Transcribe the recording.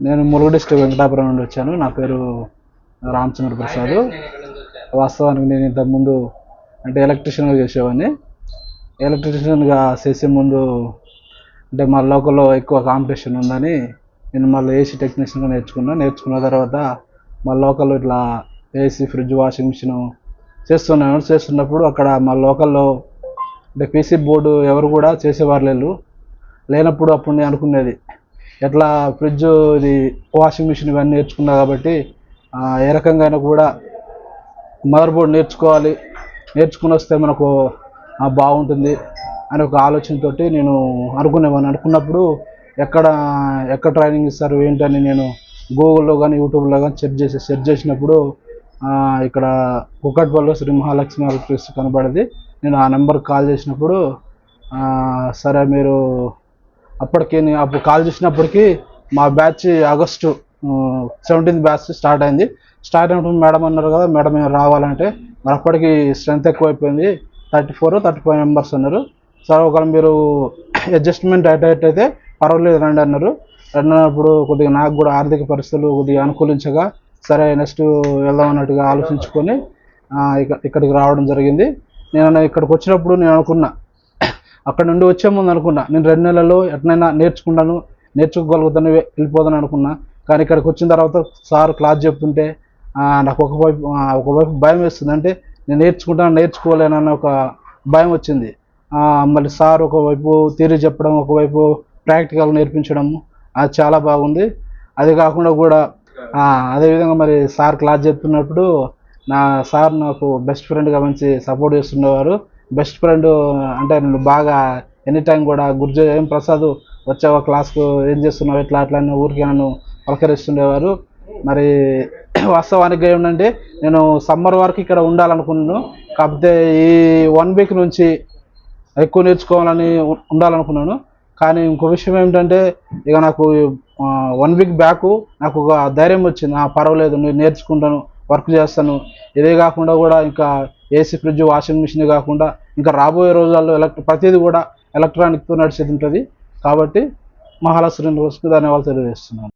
నేను ములుగు డిస్ట్రిక్ట్ వెంకటాపురం నుండి వచ్చాను. నా పేరు రామచంద్ర ప్రసాద్. వాస్తవానికి నేను ఇంతకుముందు అంటే ఎలక్ట్రీషియన్గా చేసేవాడిని. ఎలక్ట్రీషియన్గా చేసే ముందు అంటే మా లోకల్లో ఎక్కువ కాంపిటీషన్ ఉందని నేను మళ్ళీ ఏసీ టెక్నీషియన్గా నేర్చుకున్న తర్వాత మా లోకల్లో ఇట్లా ఏసీ, ఫ్రిడ్జ్, వాషింగ్ మిషన్ చేస్తున్నప్పుడు అక్కడ మా లోకల్లో అంటే పీసీ బోర్డు ఎవరు కూడా చేసేవారు లేనప్పుడు అప్పుడు నేను అనుకునేది ఎట్లా ఫ్రిడ్జ్, ఇది వాషింగ్ మిషన్ ఇవన్నీ నేర్చుకున్నా కాబట్టి ఏ రకంగా అయినా కూడా మదర్ బోర్డ్ నేర్చుకుని వస్తే మనకు బాగుంటుంది అనే ఒక ఆలోచనతోటి నేను అనుకున్నప్పుడు ఎక్కడ ట్రైనింగ్ ఇస్తారు ఏంటని నేను గూగుల్లో కానీ యూట్యూబ్లో కానీ సెర్చ్ చేసినప్పుడు ఇక్కడ కుక్కట్పల్లిలో శ్రీ మహాలక్ష్మి ఎలక్ట్రిక్స్ కనబడింది. నేను ఆ నెంబర్కి కాల్ చేసినప్పుడు సరే మీరు అప్పుడు కాల్ చేసినప్పటికీ మా batch August 17th batch start అయినప్పుడు మేడం అన్నారు కదా, మేడం రావాలంటే మరి అప్పటికి స్ట్రెంత్ ఎక్కువైపోయింది, 34-35 మెంబర్స్ అన్నారు. సార్ ఒకవేళ మీరు అడ్జస్ట్మెంట్ అయితే పర్వాలేదు రండి అన్నారు. అన్నప్పుడు కొద్దిగా నాకు కూడా ఆర్థిక పరిస్థితులు కొద్దిగా అనుకూలించగా సరే నెక్స్ట్ వెళ్దాం అన్నట్టుగా ఆలోచించుకొని ఇక్కడికి రావడం జరిగింది. నేను ఇక్కడికి వచ్చినప్పుడు నేను అనుకున్నా, అక్కడ నుండి వచ్చే ముందు అనుకున్నా నేను 2 నెలల్లో ఎట్లయినా నేర్చుకోగలుగుతాను, వెళ్ళిపోతాను అనుకున్నా. కానీ ఇక్కడికి వచ్చిన తర్వాత సార్ క్లాస్ చెప్తుంటే నాకు ఒకవైపు భయం వేస్తుంది. అంటే నేను నేర్చుకోలేనన్న ఒక భయం వచ్చింది. మళ్ళీ సార్ ఒకవైపు థియరీ చెప్పడం, ఒకవైపు ప్రాక్టికల్ నేర్పించడము అది చాలా బాగుంది. అది కాకుండా కూడా అదేవిధంగా మరి సార్ క్లాస్ చెప్తున్నప్పుడు సార్ నాకు బెస్ట్ ఫ్రెండ్గా మంచి సపోర్ట్ చేస్తుండేవారు. బెస్ట్ ఫ్రెండ్ అంటే నేను బాగా ఎనీ టైం కూడా ఏం ప్రసాద్ వచ్చావా క్లాస్కు, ఏం చేస్తున్నావు, అట్లా ఊరికి నన్ను పలకరిస్తుండేవారు. మరి వాస్తవానికి ఏంటంటే నేను సమ్మర్ వరకు ఇక్కడ ఉండాలనుకున్నాను. కాకపోతే ఈ 1 వీక్ నుంచి ఎక్కువ నేర్చుకోవాలని ఉండాలనుకున్నాను. కానీ ఇంకో విషయం ఏమిటంటే ఇక నాకు 1 వీక్ బ్యాక్ నాకు ఒక ధైర్యం వచ్చింది, పర్వాలేదు నేను నేర్చుకుంటాను, వర్క్ చేస్తాను. ఇదే కాకుండా కూడా ఇంకా ఏసీ, ఫ్రిడ్జ్, వాషింగ్ మిషన్ కాకుండా ఇంకా రాబోయే రోజుల్లో ప్రతిదీ కూడా ఎలక్ట్రానిక్తో నడిచేది ఉంటుంది. కాబట్టి మహాలక్ష్మి ధన్యవాదాలు తెలియజేస్తున్నాను.